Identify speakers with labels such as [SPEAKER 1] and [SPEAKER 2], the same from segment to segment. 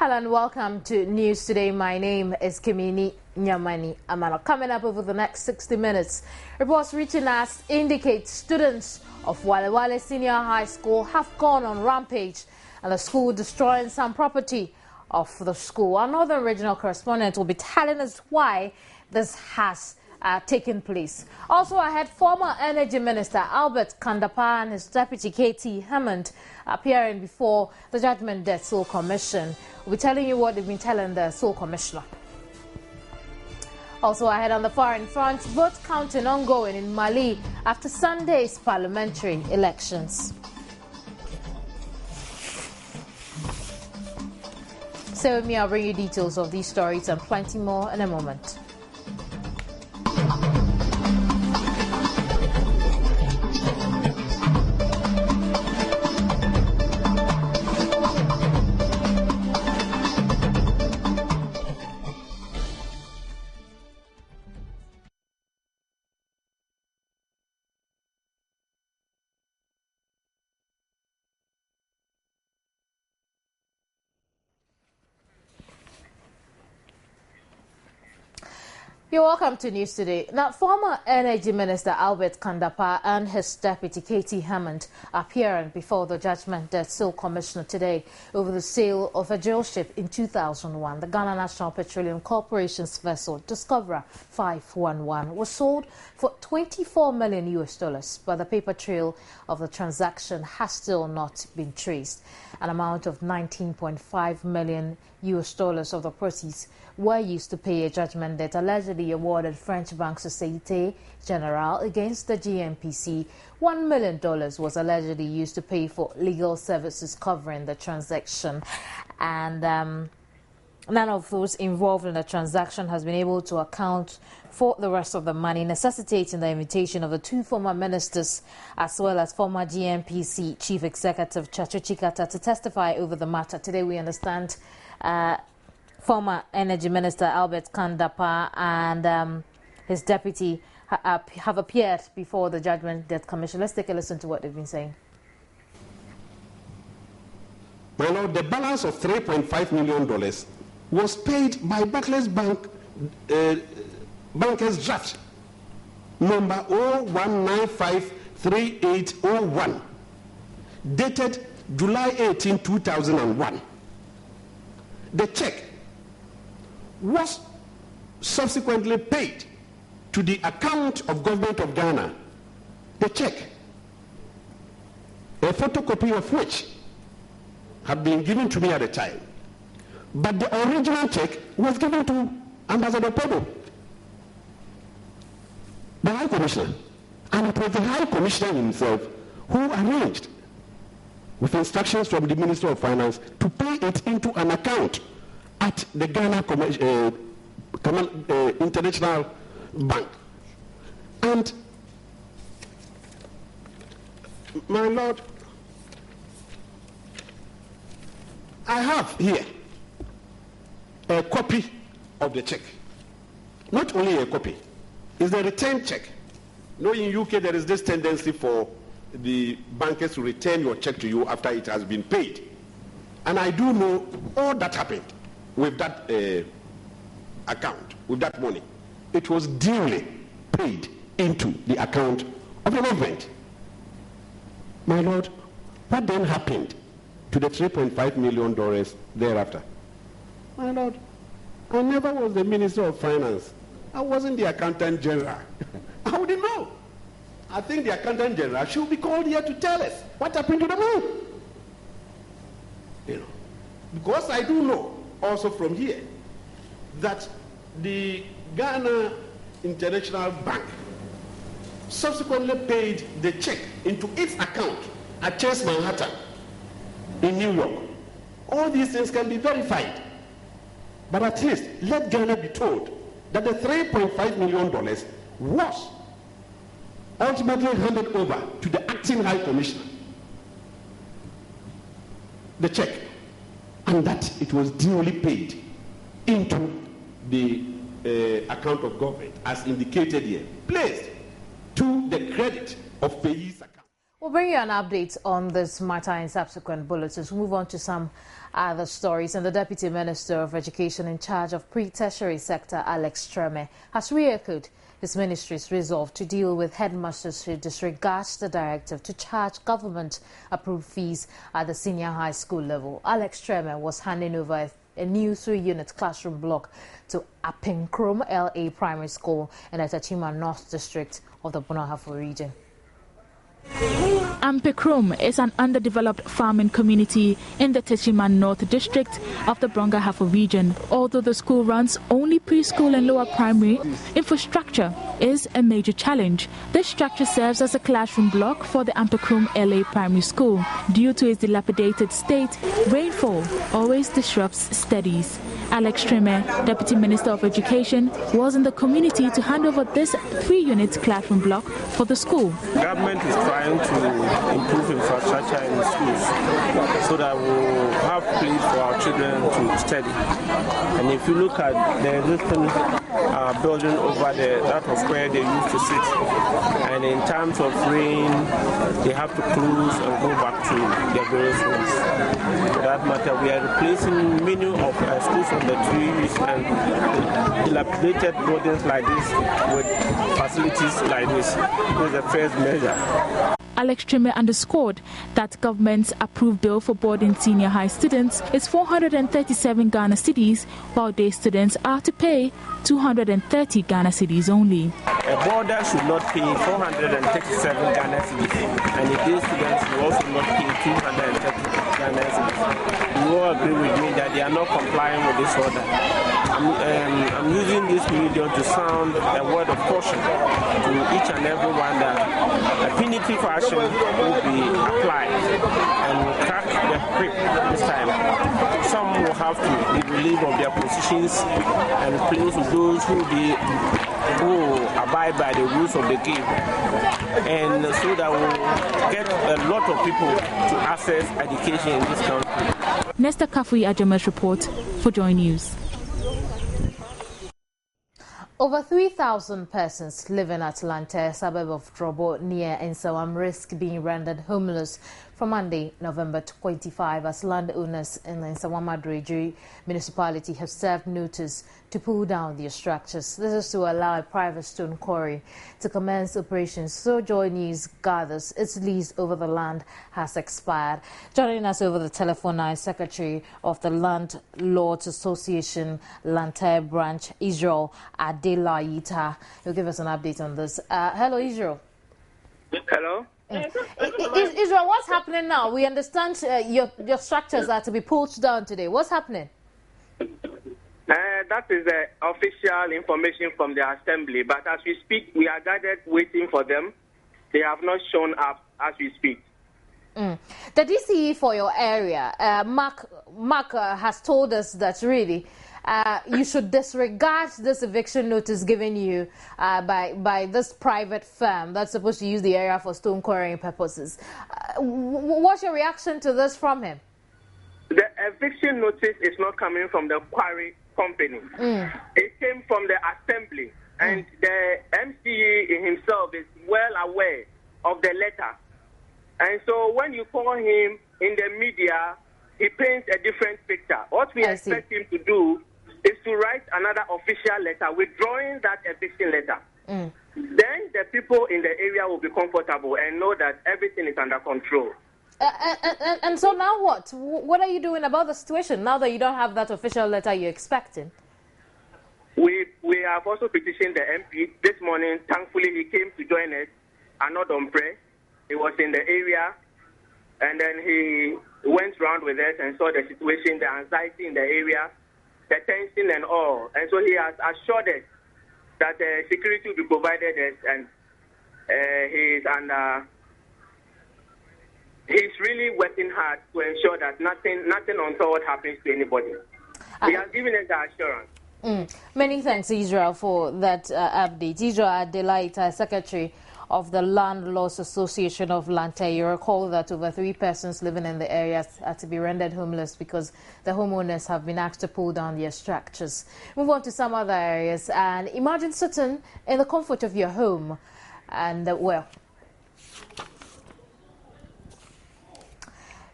[SPEAKER 1] Hello and welcome to News Today. My name is Kimini Nyamani Amano. Coming up over the next 60 minutes, reports reaching us indicate students of Walla Senior High School have gone on rampage and the school destroying some property of the school. Our Northern Regional correspondent will be telling us why this has taken place. Also ahead, former Energy Minister Albert Kandapa and his deputy KT Hammond appearing before the Judgment Day Sole Commission. We'll be telling you what they've been telling the Sole Commissioner. Also ahead on the foreign front, vote counting ongoing in Mali after Sunday's parliamentary elections. Stay with me, I'll bring you details of these stories and plenty more in a moment. You're welcome to News Today. Now, former Energy Minister Albert Kandapa and his deputy KT Hammond appearing before the Judgment Day Sole Commissioner today over the sale of a drill ship in 2001. The Ghana National Petroleum Corporation's vessel Discoverer 511 was sold for $24 million, but the paper trail of the transaction has still not been traced. An amount of $19.5 million of the proceeds were used to pay a judgment debt allegedly awarded French bank Société Générale against the GNPC. $1 million was allegedly used to pay for legal services covering the transaction. And none of those involved in the transaction has been able to account for the rest of the money, necessitating the invitation of the two former ministers as well as former GNPC Chief Executive Chacho Chikata to testify over the matter. Today we understand former Energy Minister Albert Kandapa and his deputy have appeared before the Judgment Day Commission. Let's take a listen to what they've been saying.
[SPEAKER 2] My Lord, the balance of $3.5 million was paid by Barclays Bank bankers draft number 01953801 dated July 18, 2001. The check was subsequently paid to the account of Government of Ghana. The check, a photocopy of which had been given to me at the time, but the original check was given to Ambassador Podo, the High Commissioner, and it was the High Commissioner himself who arranged, with instructions from the Minister of Finance, to pay it into an account at the Ghana International Bank. And, my Lord, I have here a copy of the check. Not only a copy, it's the return check. You know, in UK there is this tendency for the bankers to return your check to you after it has been paid. And I do know all that happened with that account, with that money. It was duly paid into the account of the government. My Lord, what then happened to the $3.5 million thereafter? My Lord, I never was the Minister of Finance. I wasn't the Accountant General. I wouldn't know. I think the Accountant General should be called here to tell us what happened to the money. You know, because I do know also from here that the Ghana International Bank subsequently paid the check into its account at Chase Manhattan in New York. All these things can be verified. But at least let Ghana be told that the $3.5 million was ultimately handed over to the acting High Commissioner, the check, and that it was duly paid into the account of government as indicated here, placed to the credit of payee's account.
[SPEAKER 1] We'll bring you an update on this matter in subsequent bulletins. We'll move on to some other stories. And the Deputy Minister of Education in charge of pre-tertiary sector, Alex Treme, has re-echoed his ministry's resolve to deal with headmasters who disregard the directive to charge government-approved fees at the senior high school level. Alex Treme was handing over a new 3-unit classroom block to Appinkrom LA Primary School in the Tachima North District of the Bunahafo region.
[SPEAKER 3] Appinkrom is an underdeveloped farming community in the Tachima North District of the Brongahafo region. Although the school runs only preschool and lower primary, infrastructure is a major challenge. This structure serves as a classroom block for the Appinkrom LA Primary School. Due to its dilapidated state, rainfall always disrupts studies. Alex Treme, Deputy Minister of Education, was in the community to hand over this 3-unit classroom block for the school.
[SPEAKER 4] Government is trying to improve infrastructure in the schools so that we'll have place for our children to study. And if you look at the existing building over there, that was where they used to sit. And in times of rain, they have to close and go back to their various rooms. For that matter, we are replacing many of our schools on the trees and dilapidated buildings like this with facilities like this. This is the first measure.
[SPEAKER 3] Alex Treme underscored that government's approved bill for boarding senior high students is 437 Ghana cedis, while day students are to pay 230 Ghana cedis only.
[SPEAKER 4] A boarder should not pay 437 Ghana cedis, and a day students will also not pay 230 Ghana cedis. You all agree with me that they are not complying with this order. I'm using this medium to sound a word of caution to each and every one that a punitive action will be applied and will crack the whip this time. Some will have to be relieved of their positions and replaced with those who abide by the rules of the game, and so that we'll get a lot of people to access education in this country.
[SPEAKER 3] Nesta Kafui Ajamas report for Joy News.
[SPEAKER 1] Over 3,000 persons living at Lante, suburb of Drobo near Nsawam, risk being rendered homeless from Monday, November 25, as landowners in the Nsawam Adreju municipality have served notice to pull down their structures. This is to allow a private stone quarry to commence operations. So Joy News gathers its lease over the land has expired. Joining us over the telephone now is Secretary of the Landlords Association Lante branch, Israel Adelaita. He'll give us an update on this. Hello, Israel.
[SPEAKER 5] Hello.
[SPEAKER 1] Israel, what's happening now? We understand your structures are to be pulled down today. What's happening?
[SPEAKER 5] That is official information from the assembly. But as we speak, we are gathered waiting for them. They have not shown up as we speak.
[SPEAKER 1] The DCE for your area, Mark has told us that really you should disregard this eviction notice given you by this private firm that's supposed to use the area for stone quarrying purposes. What's your reaction to this from him?
[SPEAKER 5] The eviction notice is not coming from the quarry company. It came from the assembly, and the MCE himself is well aware of the letter. And so when you call him in the media, he paints a different picture. What we expect him to do is to write another official letter withdrawing that eviction letter. Then the people in the area will be comfortable and know that everything is under control.
[SPEAKER 1] And so now what? What are you doing about the situation now that you don't have that official letter you're expecting?
[SPEAKER 5] We have also petitioned the MP this morning. Thankfully, he came to join us, Arnold Ompre. He was in the area, and then he went around with us and saw the situation, the anxiety in the area, the tension and all. And so he has assured us that security will be provided us, and he's really working hard to ensure that nothing untoward happens to anybody. He has given us the assurance.
[SPEAKER 1] Many thanks, Israel, for that update. Israel Adelaita, Secretary of the Landlords Association of Lante. You recall that over 3 persons living in the area are to be rendered homeless because the homeowners have been asked to pull down their structures. Move on to some other areas, and imagine sitting in the comfort of your home and,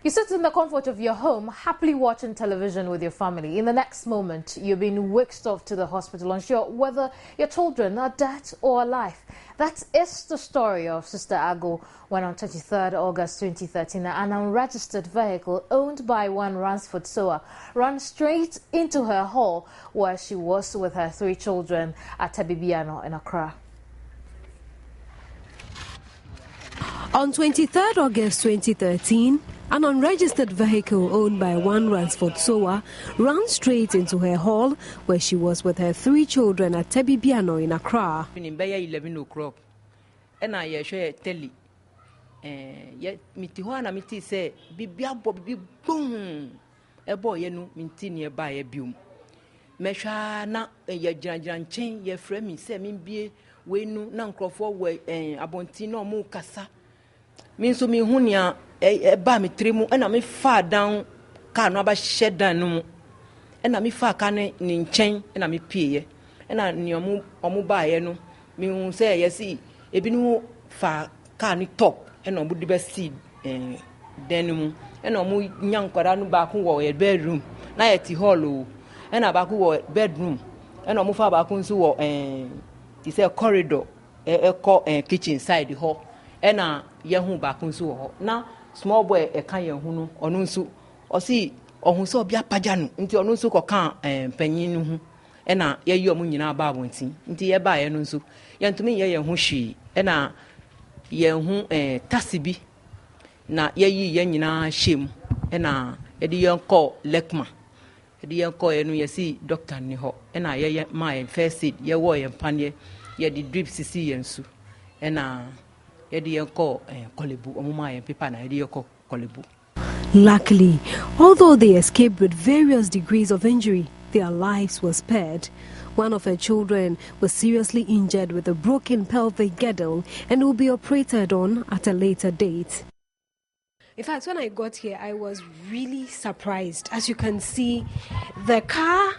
[SPEAKER 1] You sit in the comfort of your home, happily watching television with your family. In the next moment, you're being whisked off to the hospital, unsure whether your children are dead or alive. That is the story of Sister Ago when on 23rd August 2013, an unregistered vehicle owned by one Ransford Soa ran straight into her hall where she was with her 3 children at Tebibiano in Accra.
[SPEAKER 6] On 23rd August 2013, an unregistered vehicle owned by one Ransford Soa ran straight into her hall where she was with her 3 children at Tebibiano in Accra.
[SPEAKER 7] 11 o'clock, and I share telly. Yet, Mitihuana Miti say, Bibia Bobby boom. A boy, minti nearby a beam. Mesha na ye jan chain, ye frame, say, Mimbi, we no nancro forward, abontino mo cassa. Means to me, Hunia. Ba me trimu and me far down car no ba shed down and me far can in chain and me pay and I near omu buy no me say yes see e bi no far car ni top and omu the best seed denim and omu nyan kwara no ba ku wo bedroom na yet hall and ba ku wo bedroom and omu far ba ku nso wo it's a corridor kitchen side the hall and ye hu ba ku nso wo na small boy e kan yan hu no onu nso o si ohun so bia paja no nti onu nso ko kan panyin no hu e na ye yi omu nyina ba abonti nti ye ba ye no nso ye ntumi ye hu hwi e na ye hu tasibi na ye yi ye nyina hwem e na ye di ye ko lekma e di ye ko ye no ye si doctor ni ho e na ye ma ye first aid ye wo ye panye ye di drip sisi ye nsu e na
[SPEAKER 6] Luckily, although they escaped with various degrees of injury, their lives were spared. One of her children was seriously injured with a broken pelvic girdle and will be operated on at a later date. In fact, when I got here, I was really surprised. As you can see, the car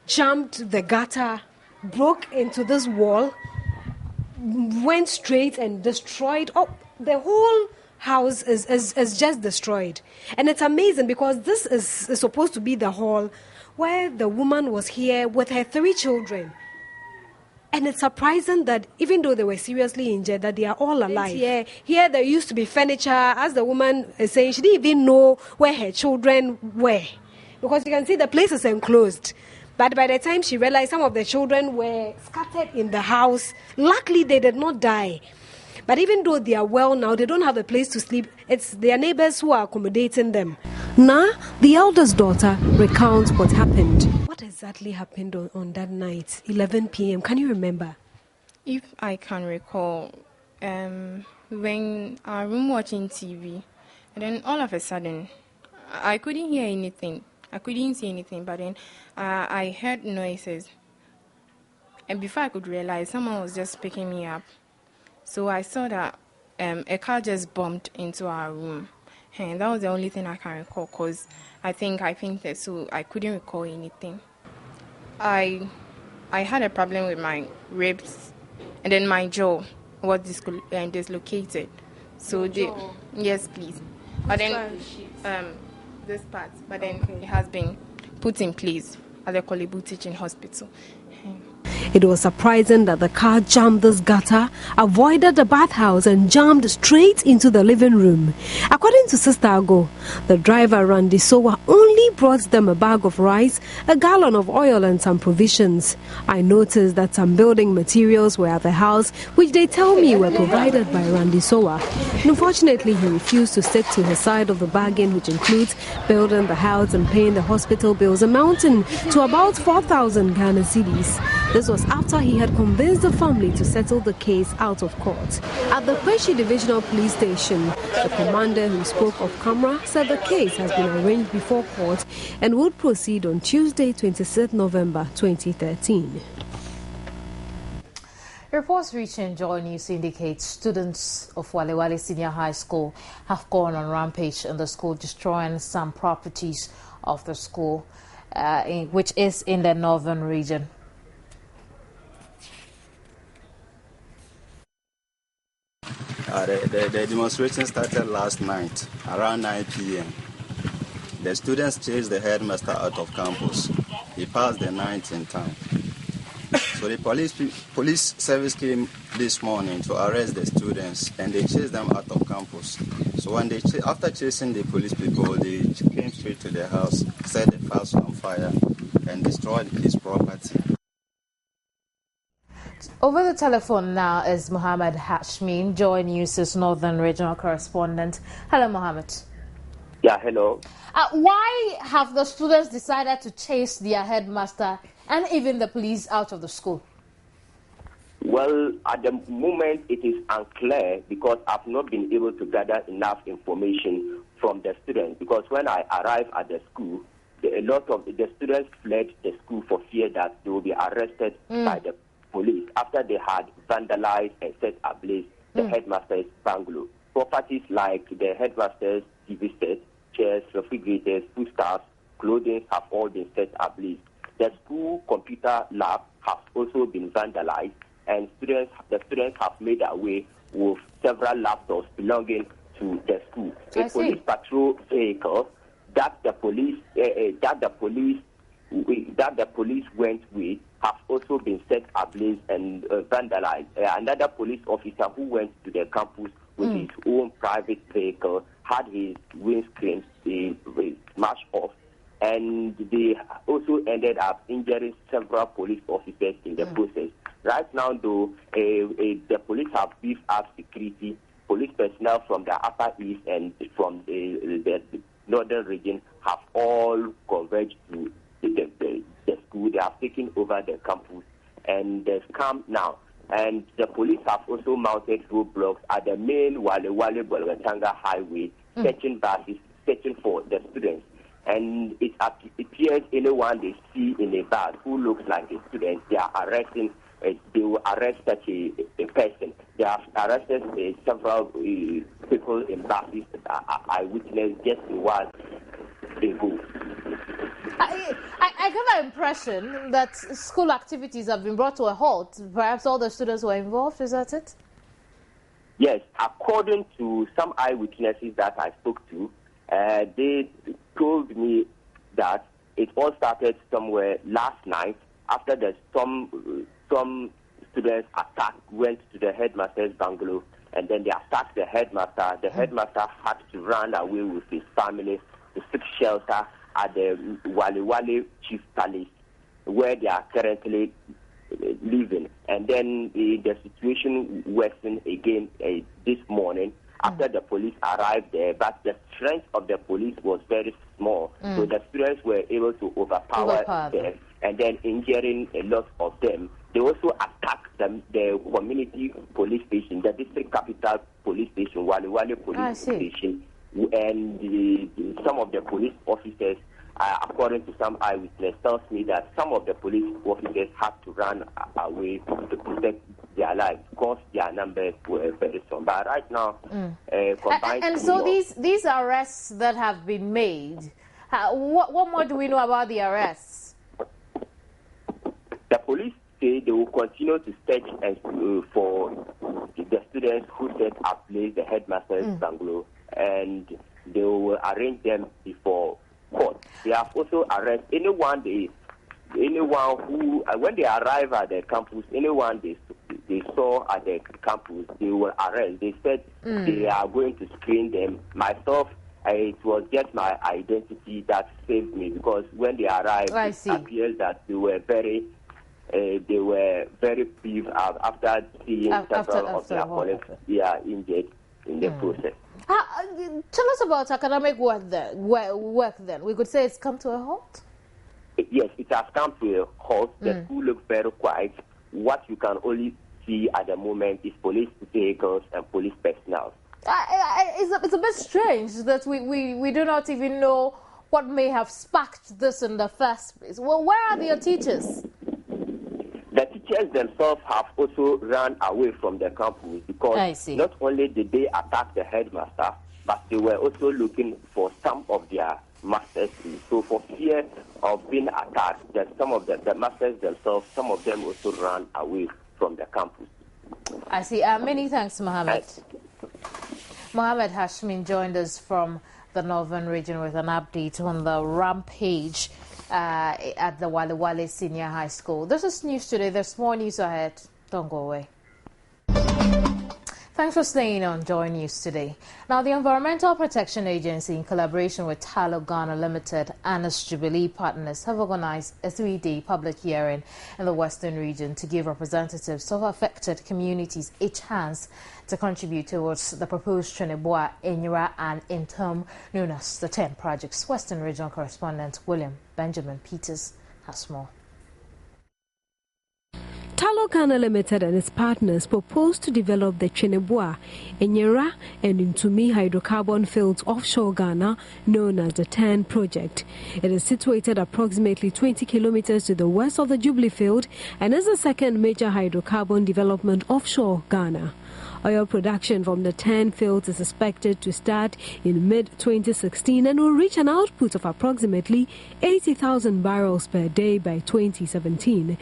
[SPEAKER 6] jumped the gutter, broke into this wall, went straight and destroyed. The whole house is just destroyed. And it's amazing because this is supposed to be the hall where the woman was here with her 3 children. And it's surprising that even though they were seriously injured, that they are all alive. Here there used to be furniture. As the woman is saying, she didn't even know where her children were. Because you can see the place is enclosed. But by the time she realized some of the children were scattered in the house, luckily they did not die. But even though they are well now, they don't have a place to sleep. It's their neighbors who are accommodating them. Now, the eldest daughter recounts what happened. What exactly happened on that night, 11 p.m.? Can you remember?
[SPEAKER 8] If I can recall, when I was watching TV, and then all of a sudden, I couldn't hear anything. I couldn't see anything, but then I heard noises. And before I could realize, someone was just picking me up. So I saw that a car just bumped into our room. And that was the only thing I can recall because I think I fainted, so I couldn't recall anything. I had a problem with my ribs, and then my jaw was dislocated. So yes, please. But then this part, but then it has been put in place at the Kolebu Teaching Hospital.
[SPEAKER 6] It was surprising that the car jammed this gutter, avoided the bathhouse and jammed straight into the living room. According to Sister Ago, the driver Randy Sowa only brought them a bag of rice, a gallon of oil and some provisions. I noticed that some building materials were at the house, which they tell me were provided by Randy Sowa. Unfortunately, he refused to stick to his side of the bargain, which includes building the house and paying the hospital bills, amounting to about 4,000 Ghana cedis. This was after he had convinced the family to settle the case out of court. At the Kweshi Divisional Police Station, the commander who spoke off camera said the case has been arranged before court and would proceed on Tuesday, 26th November 2013.
[SPEAKER 1] Reports reaching Joy News indicate students of Walla Senior High School have gone on rampage in the school, destroying some properties of the school, which is in the northern region.
[SPEAKER 9] The demonstration started last night around 9 p.m. The students chased the headmaster out of campus. He passed the night in town. So the police service came this morning to arrest the students, and they chased them out of campus. So when after chasing the police people, they came straight to their house, set the house on fire, and destroyed his property.
[SPEAKER 1] Over the telephone now is Mohammed Hashmin, Joy News' Northern Regional Correspondent. Hello, Mohammed.
[SPEAKER 10] Yeah, hello.
[SPEAKER 1] Why have the students decided to chase their headmaster and even the police out of the school?
[SPEAKER 10] Well, at the moment, it is unclear because I've not been able to gather enough information from the students. Because when I arrived at the school, a lot of the students fled the school for fear that they will be arrested by the police after they had vandalized and set ablaze the headmaster's bungalow. Properties like the headmaster's TV set, chairs, refrigerators, foodstuffs, clothing have all been set ablaze. The school computer lab has also been vandalized, and the students have made away with several laptops belonging to the school. A police patrol vehicle that the police went with have also been set ablaze and vandalized. Another police officer who went to the campus with his own private vehicle had his windscreen smashed off, and they also ended up injuring several police officers in the process. Right now, though, the police have beefed up security. Police personnel from the Upper East and from the Northern region have all converged to the school. They have taken over the campus, and there's calm now. And the police have also mounted roadblocks at the main Walla Bolgatanga highway, searching for the students. And it appears anyone they see in a bag who looks like a student, they are arresting. They will arrest such a person. They have arrested several people in buses that I witnessed just a while ago.
[SPEAKER 1] I get the impression that school activities have been brought to a halt. Perhaps all the students were involved. Is that it?
[SPEAKER 10] Yes. According to some eyewitnesses that I spoke to, they told me that it all started somewhere last night after some students went to the headmaster's bungalow, and then they attacked the headmaster. The headmaster had to run away with his family to seek shelter at the Walla Chief Palace, where they are currently living. And then the situation worsened again this morning after the police arrived there, but the strength of the police was very small, so the students were able to overpower them, and then injuring a lot of them. They also attacked the community police station, the district capital police station, Walla police station, and some of the police officers, according to some eyewitness, tells me that some of the police officers had to run away to protect their lives because their numbers were very small. But right now,
[SPEAKER 1] and so these arrests that have been made, what more do we know about the arrests?
[SPEAKER 10] The police say they will continue to search for the students who set ablaze the headmaster's bungalow, and they will arrange them before court. They have also arrested anyone who, when they arrive at the campus, anyone they saw at the campus, they will arrest. They said they are going to screen them. Myself, it was just my identity that saved me, because when they arrived, it appeared that they were very peeved after seeing several of their colleagues injured in the process.
[SPEAKER 1] Tell us about academic work then. We could say it's come to a halt?
[SPEAKER 10] Yes, it has come to a halt. The school looks very quiet. What you can only see at the moment is police vehicles and police personnel.
[SPEAKER 1] It's a bit strange that we do not even know what may have sparked this in the first place. Well, where are your teachers?
[SPEAKER 10] The teachers themselves have also run away from the campus because not only did they attack the headmaster, but they were also looking for some of their masters. So for fear of being attacked, some of the masters themselves, some of them also ran away from the campus.
[SPEAKER 1] I see. Many thanks, Mohammed. Mohammed Hashmin joined us from the northern region with an update on the rampage at the Walla Senior High School. This is news today. There's more news ahead. Don't go away. Thanks for staying on Joy News today. Now, the Environmental Protection Agency, in collaboration with Tallow Ghana Limited and its Jubilee partners, have organized a 3-day public hearing in the Western region to give representatives of affected communities a chance to contribute towards the proposed Trinidad, Enyira and Intom, known as the 10 projects. Western Region correspondent William Benjamin Peters has more.
[SPEAKER 6] Tallow Ghana Limited and its partners propose to develop the Trinidad, Enyira and Intumi hydrocarbon fields offshore Ghana, known as the 10 project. It is situated approximately 20 kilometers to the west of the Jubilee field and is the second major hydrocarbon development offshore Ghana. Oil production from the 10 fields is expected to start in mid-2016 and will reach an output of approximately 80,000 barrels per day by 2017.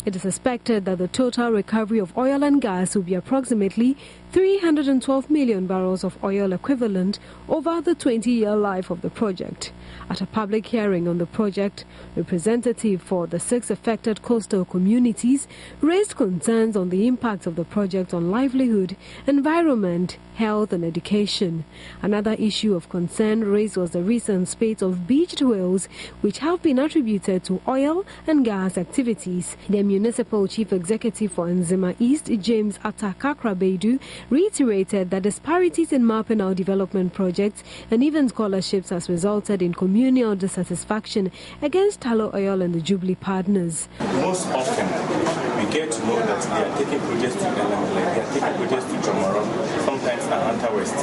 [SPEAKER 6] It is expected that the total recovery of oil and gas will be approximately 312 million barrels of oil equivalent over the 20-year life of the project. At a public hearing on the project, representative for the 6 affected coastal communities raised concerns on the impact of the project on livelihood, environment, health and education. Another issue of concern raised was the recent spate of beached whales which have been attributed to oil and gas activities. The municipal chief executive for Nzema East, James Accra Beidu, reiterated that disparities in mapping out development projects and even scholarships has resulted in communal dissatisfaction against Tallow Oil and the Jubilee partners.
[SPEAKER 4] Most often, we get to know that they are taking projects to Elamile, they are taking projects to Jomoro, sometimes Ahanta West.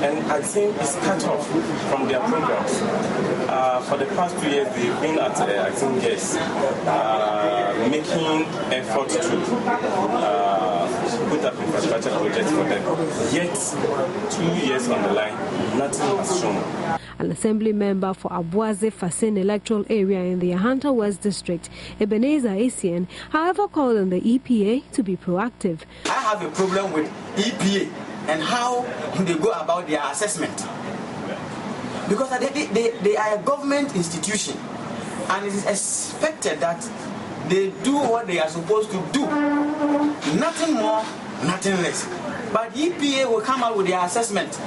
[SPEAKER 4] And I think it's cut off from their programs. For the past 2 years, they've been at, I think, yes, making effort to put up infrastructure projects for them. Yet, 2 years on the line, nothing has shown.
[SPEAKER 6] An assembly member for Abuaze Fasin electoral area in the Ahanta West district, Ebenezer Essien, however, called on the EPA to be proactive.
[SPEAKER 11] I have a problem with EPA and how they go about their assessment. Because they are a government institution and it is expected that they do what they are supposed to do. Nothing more, nothing less. But EPA will come out with their assessment.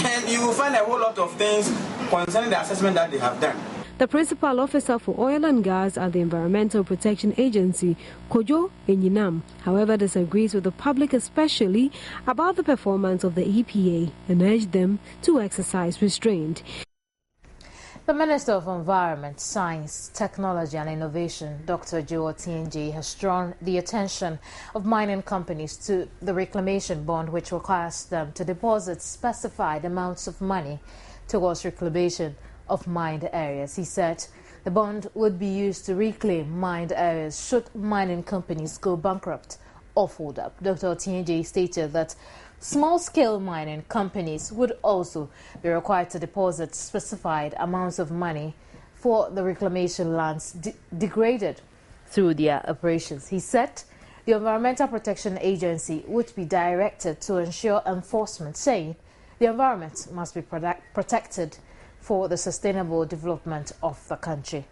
[SPEAKER 11] And you will find a whole lot of things concerning the assessment that they have done.
[SPEAKER 6] The principal officer for oil and gas at the Environmental Protection Agency, Kojo Enyinam, however, disagrees with the public, especially about the performance of the EPA, and urged them to exercise restraint.
[SPEAKER 1] The Minister of Environment, Science, Technology and Innovation, Dr. Joe TNJ, has drawn the attention of mining companies to the reclamation bond, which requires them to deposit specified amounts of money towards reclamation of mined areas. He said the bond would be used to reclaim mined areas should mining companies go bankrupt or fold up. Dr. TNJ stated that small-scale mining companies would also be required to deposit specified amounts of money for the reclamation lands degraded through their operations. He said the Environmental Protection Agency would be directed to ensure enforcement, saying the environment must be protected for the sustainable development of the country.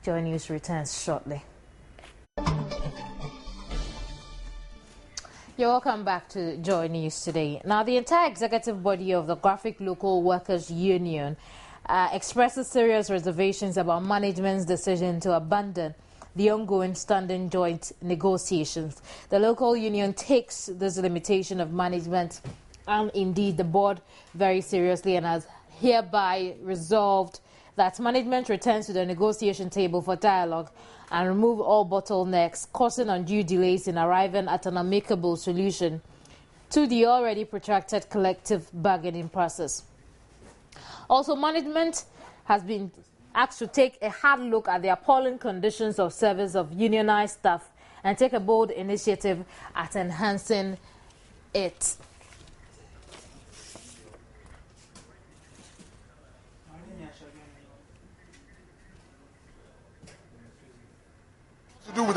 [SPEAKER 1] Joy News returns shortly. You're welcome back to Joy News today. Now, the entire executive body of the Graphic Local Workers Union expresses serious reservations about management's decision to abandon the ongoing standing joint negotiations. The local union takes this limitation of management and indeed the board very seriously and has hereby resolved that management returns to the negotiation table for dialogue and remove all bottlenecks causing undue delays in arriving at an amicable solution to the already protracted collective bargaining process. Also, management has been asked to take a hard look at the appalling conditions of service of unionized staff and take a bold initiative at enhancing it.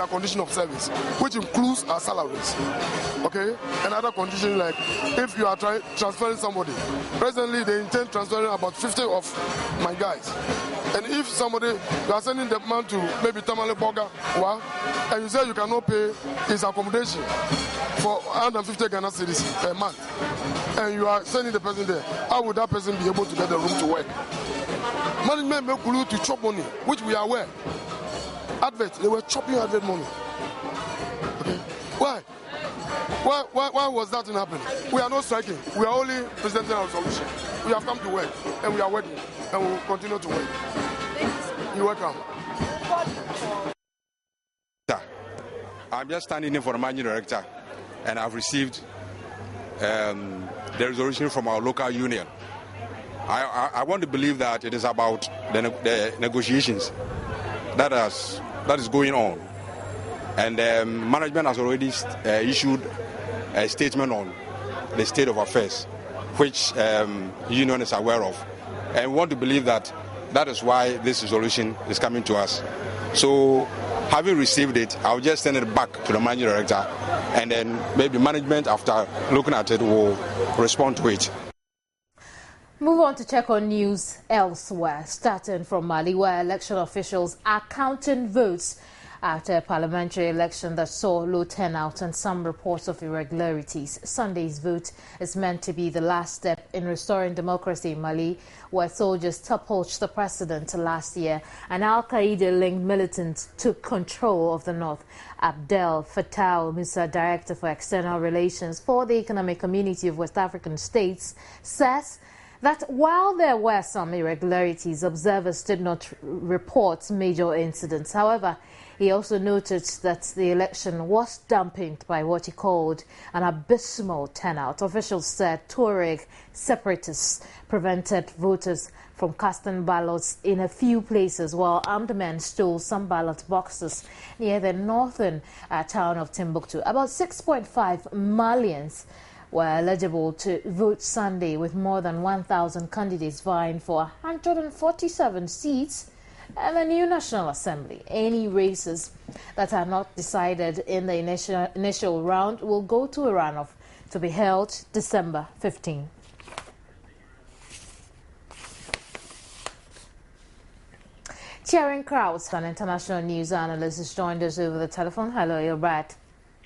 [SPEAKER 12] with a condition of service, which includes our salaries. Okay? Another condition, like if you are transferring somebody, presently they intend transferring about 50 of my guys. And if somebody, you are sending the man to maybe Tamale Boga, and you say you cannot pay his accommodation for 150 Ghana cedis per month, and you are sending the person there, how would that person be able to get the room to work? Management make you to chop money, which we are aware. Advert, they were chopping advert money. Okay. Why? Why was that happening? We are not striking. We are only presenting our solution. We have come to work, and we are working, and we will continue to work. You're welcome.
[SPEAKER 13] I'm just standing in for the managing director, and I've received the resolution from our local union. I want to believe that it is about the negotiations that is going on, and management has already issued a statement on the state of affairs, which union is aware of, and we want to believe that is why this resolution is coming to us. So, having received it, I'll just send it back to the managing director, and then maybe management, after looking at it, will respond to it.
[SPEAKER 1] Move on to check on news elsewhere, starting from Mali, where election officials are counting votes after a parliamentary election that saw low turnout and some reports of irregularities. Sunday's vote is meant to be the last step in restoring democracy in Mali, where soldiers toppled the president last year. An Al-Qaeda-linked militant took control of the north. Abdel Fattah Musa, Director for External Relations for the Economic Community of West African States, says that while there were some irregularities, observers did not report major incidents. However, he also noted that the election was dampened by what he called an abysmal turnout. Officials said Tuareg separatists prevented voters from casting ballots in a few places, while armed men stole some ballot boxes near the northern town of Timbuktu. About 6.5 Malians were eligible to vote Sunday, with more than 1,000 candidates vying for 147 seats and the new National Assembly. Any races that are not decided in the initial round will go to a runoff to be held December 15. Cheering crowds, an international news analyst, has joined us over the telephone. Hello, you're Brad.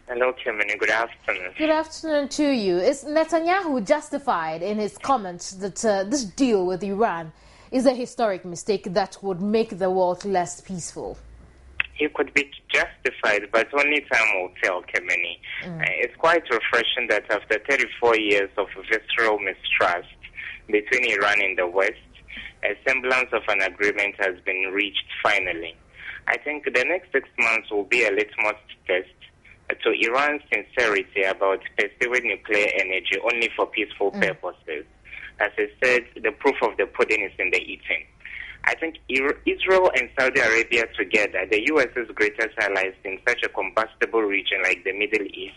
[SPEAKER 14] Hello, Kimini. Good afternoon.
[SPEAKER 1] Good afternoon to you. Is Netanyahu justified in his comments that this deal with Iran is a historic mistake that would make the world less peaceful?
[SPEAKER 14] He could be justified, but only time will tell, Kimini. It's quite refreshing that after 34 years of visceral mistrust between Iran and the West, a semblance of an agreement has been reached finally. I think the next 6 months will be a litmus test to Iran's sincerity about pursuing nuclear energy only for peaceful purposes. As I said, the proof of the pudding is in the eating. I think Israel and Saudi Arabia together, the US's greatest allies in such a combustible region like the Middle East,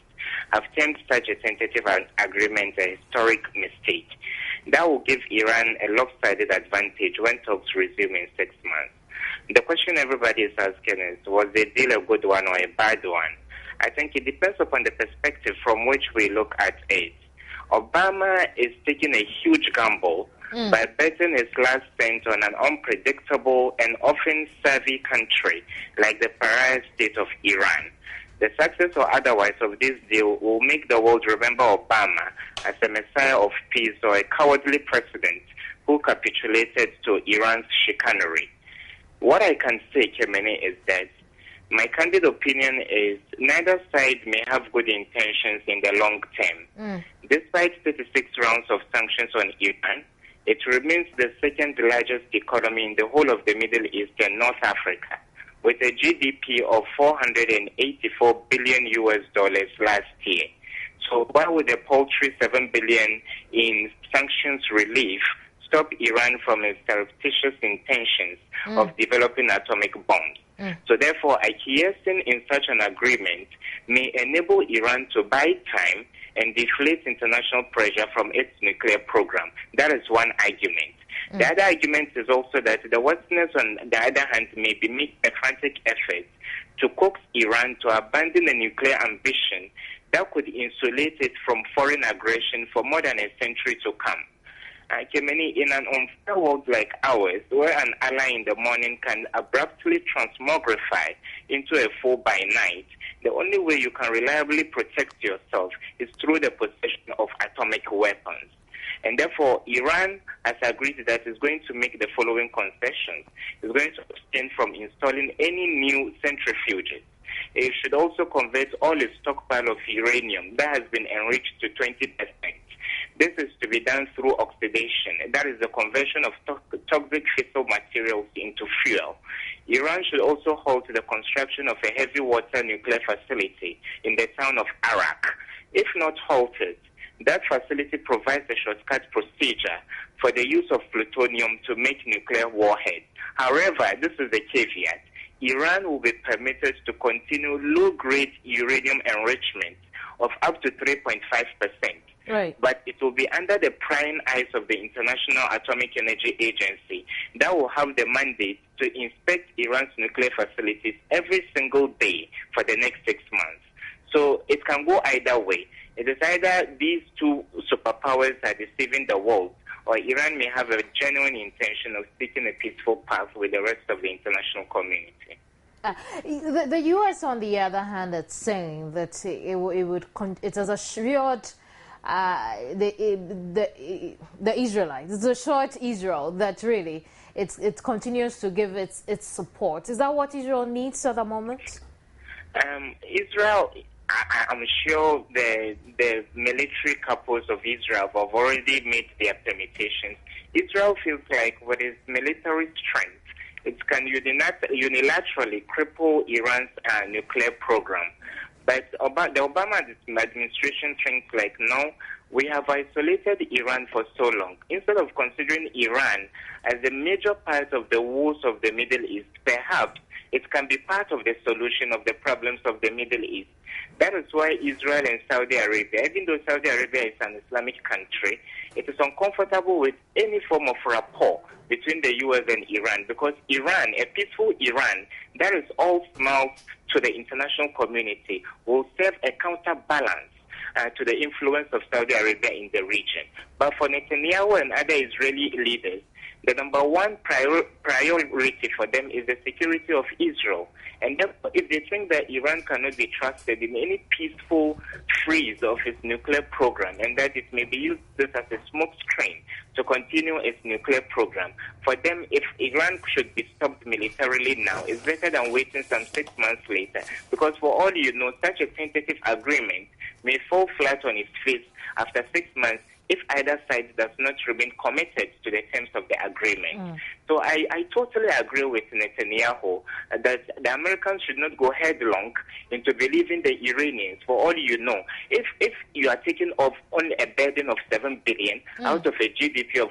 [SPEAKER 14] have termed such a tentative agreement a historic mistake. That will give Iran a lopsided advantage when talks resume in 6 months. The question everybody is asking is, was the deal a good one or a bad one? I think it depends upon the perspective from which we look at it. Obama is taking a huge gamble by betting his last cent on an unpredictable and often savvy country like the pariah state of Iran. The success or otherwise of this deal will make the world remember Obama as a messiah of peace or a cowardly president who capitulated to Iran's chicanery. What I can say, Kemene, is that my candid opinion is neither side may have good intentions in the long term. Despite 36 rounds of sanctions on Iran, it remains the second largest economy in the whole of the Middle East and North Africa, with a GDP of $484 billion last year. So why would a paltry $7 billion in sanctions relief stop Iran from its surreptitious intentions of developing atomic bombs? So therefore, acquiescing in such an agreement may enable Iran to buy time and deflate international pressure from its nuclear program. That is one argument. The other argument is also that the Westerners, on the other hand, may be making a frantic effort to coax Iran to abandon a nuclear ambition that could insulate it from foreign aggression for more than a century to come. In an unfair world like ours, where an ally in the morning can abruptly transmogrify into a foe by night, the only way you can reliably protect yourself is through the possession of atomic weapons. And therefore, Iran has agreed that it's going to make the following concessions. It's going to abstain from installing any new centrifuges. It should also convert all its stockpile of uranium that has been enriched to 20%. This is to be done through oxidation. That is the conversion of toxic fissile materials into fuel. Iran should also halt the construction of a heavy water nuclear facility in the town of Accra. If not halted, that facility provides a shortcut procedure for the use of plutonium to make nuclear warheads. However, this is the caveat. Iran will be permitted to continue low-grade uranium enrichment of up to 3.5%.
[SPEAKER 1] Right.
[SPEAKER 14] But it will be under the prying eyes of the International Atomic Energy Agency that will have the mandate to inspect Iran's nuclear facilities every single day for the next 6 months. So it can go either way. It is either these two superpowers are deceiving the world, or Iran may have a genuine intention of seeking a peaceful path with the rest of the international community.
[SPEAKER 1] The U.S., on the other hand, is saying that it has assured the Israelites, it's assured Israel that really it continues to give its support. Is that what Israel needs at the moment?
[SPEAKER 14] Israel, I'm sure the military couples of Israel have already made their permutations. Israel feels like with its military strength, it can unilaterally cripple Iran's nuclear program. But the Obama administration thinks like, no, we have isolated Iran for so long. Instead of considering Iran as a major part of the woes of the Middle East, perhaps it can be part of the solution of the problems of the Middle East. That is why Israel and Saudi Arabia, even though Saudi Arabia is an Islamic country, it is uncomfortable with any form of rapport between the U.S. and Iran, because Iran, a peaceful Iran, that is all smiles to the international community, will serve a counterbalance to the influence of Saudi Arabia in the region. But for Netanyahu and other Israeli leaders, the number one priority for them is the security of Israel. And therefore, if they think that Iran cannot be trusted in any peaceful freeze of its nuclear program, and that it may be used this as a smokescreen to continue its nuclear program, for them, if Iran should be stopped militarily now, it's better than waiting some 6 months later. Because for all you know, such a tentative agreement may fall flat on its face after 6 months if either side does not remain committed to the terms of the agreement. So I totally agree with Netanyahu that the Americans should not go headlong into believing the Iranians. For all you know, if you are taking off only a burden of 7 billion out of a GDP of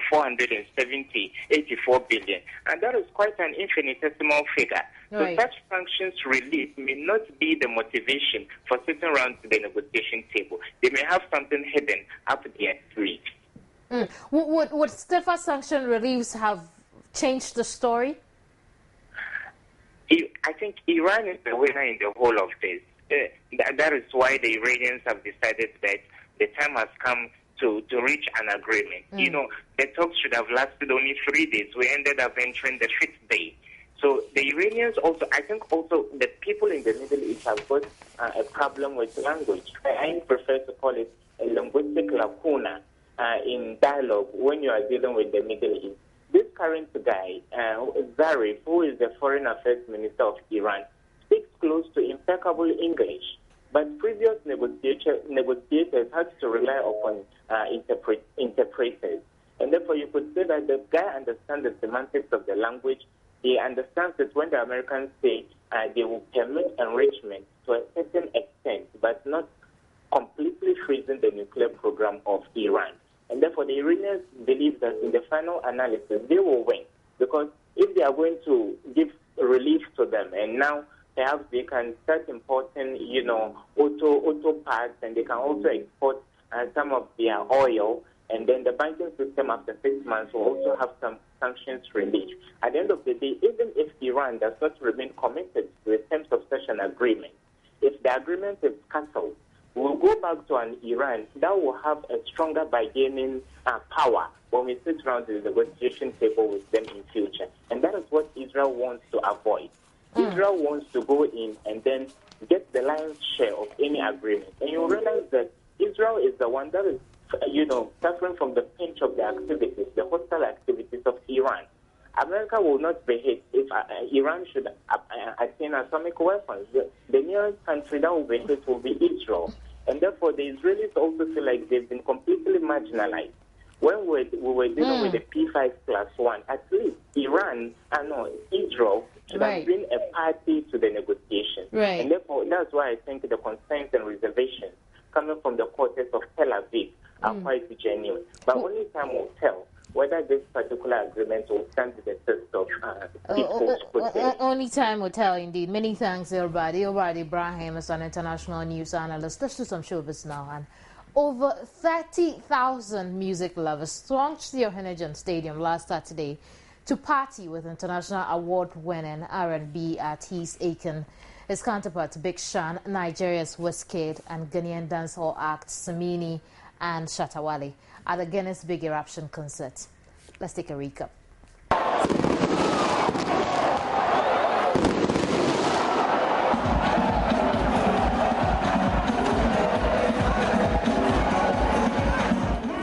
[SPEAKER 14] 84 billion, and that is quite an infinitesimal figure.
[SPEAKER 1] Right.
[SPEAKER 14] So such sanctions relief may not be the motivation for sitting around the negotiation table. They may have something hidden up their sleeves.
[SPEAKER 1] Would stiffer sanction reliefs have changed the story?
[SPEAKER 14] I think Iran is the winner in the whole of this. That is why the Iranians have decided that the time has come to reach an agreement. You know, the talks should have lasted only 3 days. We ended up entering the 5th day. So the Iranians also, I think also the people in the Middle East have got a problem with language. I prefer to call it a linguistic lacuna in dialogue when you are dealing with the Middle East. This current guy, Zarif, who is the foreign affairs minister of Iran, speaks close to impeccable English. But previous negotiators had to rely upon interpreters. And therefore you could say that the guy understands the semantics of the language. He understands that when the Americans say they will permit enrichment to a certain extent, but not completely freezing the nuclear program of Iran. And therefore, the Iranians believe that in the final analysis, they will win. Because if they are going to give relief to them, and now perhaps they can start importing, auto parts, and they can also export some of their oil, and then the banking system after 6 months will also have some sanctions relief. At the end of the day, even if Iran does not remain committed to the terms of such an agreement. If the agreement is cancelled, we'll go back to an Iran that will have a stronger bargaining power when we sit around the negotiation table with them in future. And that is what Israel wants to avoid. Israel wants to go in and then get the lion's share of any agreement. And you realize that Israel is the one that is, suffering from the pinch of the activities, the hostile activities of Iran. America will not be hit if Iran should attain atomic weapons. The nearest country that will be hit will be Israel. And therefore, the Israelis also feel like they've been completely marginalized. When we were dealing with the P5+1, at least Israel should have been a party to the negotiations.
[SPEAKER 1] Right.
[SPEAKER 14] And therefore, that's why I think the concerns and reservations coming from the quarters of Tel Aviv are quite genuine. But only time will tell whether this particular agreement will stand the test of people's protest.
[SPEAKER 1] Only time will tell, indeed. Many thanks, everybody. Ibrahim is an international news analyst. Let's do some showbiz now. And over 30,000 music lovers thronged the Ohanajan Stadium last Saturday to party with international award-winning R&B artist Akon, his counterparts Big Sean, Nigeria's Wizkid, and Ghanaian dancehall act Samini and Shatta Wale at the Guinness Big Eruption concert. Let's take a recap.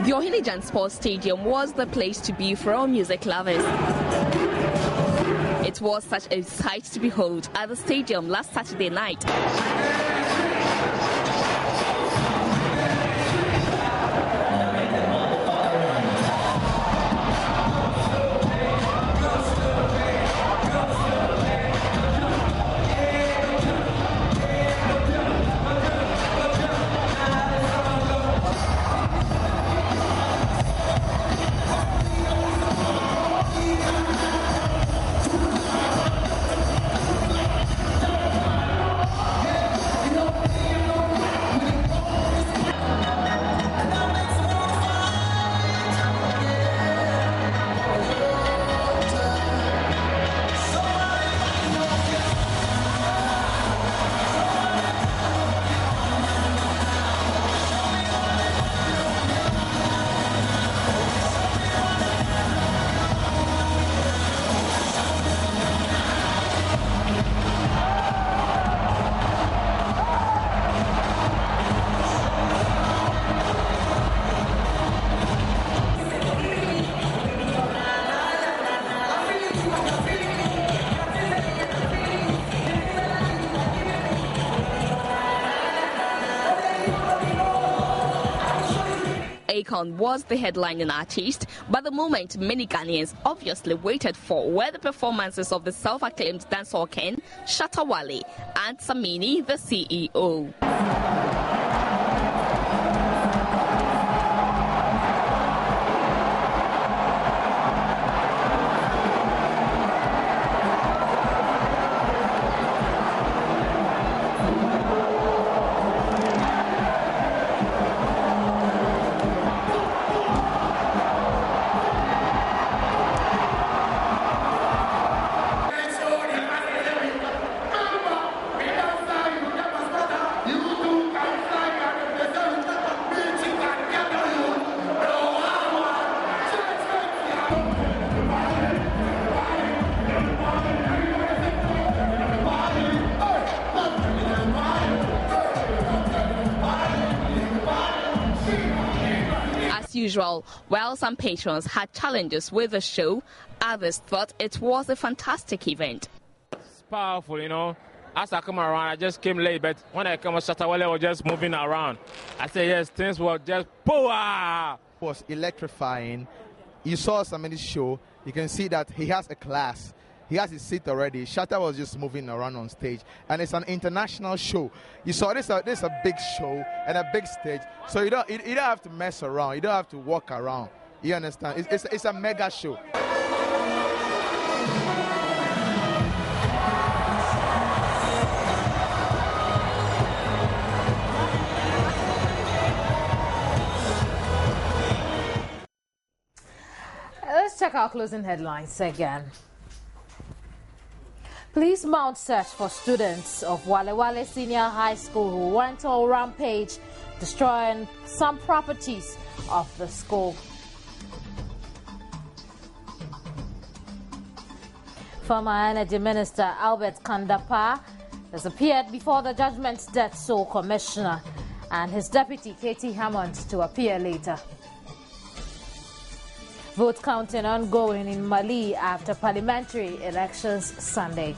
[SPEAKER 15] The Ohanajan Sports Stadium was the place to be for all music lovers. It was such a sight to behold at the stadium last Saturday night. Akon was the headlining artist, but the moment many Ghanaians obviously waited for were the performances of the self-acclaimed dancehall king Shatta Wale and Samini, the CEO. Usual, while some patrons had challenges with the show, others thought it was a fantastic event.
[SPEAKER 16] It's powerful, As I come around, I just came late, but when I come, Shatta Wale was just moving around. I said, yes, things were just power.
[SPEAKER 17] It was electrifying. You saw Samini's show. You can see that he has a class. He has his seat already. Shatta was just moving around on stage. And it's an international show. You saw this is a big show and a big stage. So you don't have to mess around. You don't have to walk around. You understand? It's a mega show.
[SPEAKER 1] Let's check our closing headlines again. Police mount search for students of Walla Senior High School who went on rampage, destroying some properties of the school. Former Energy Minister Albert Kandapa has appeared before the Judgment Debt Sole Commissioner and his deputy Katie Hammond to appear later. Vote counting ongoing in Mali after parliamentary elections Sunday.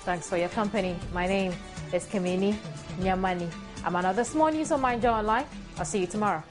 [SPEAKER 1] Thanks for your company. My name is Kamini Nyamani. I'm another small news on Mind Online. I'll see you tomorrow.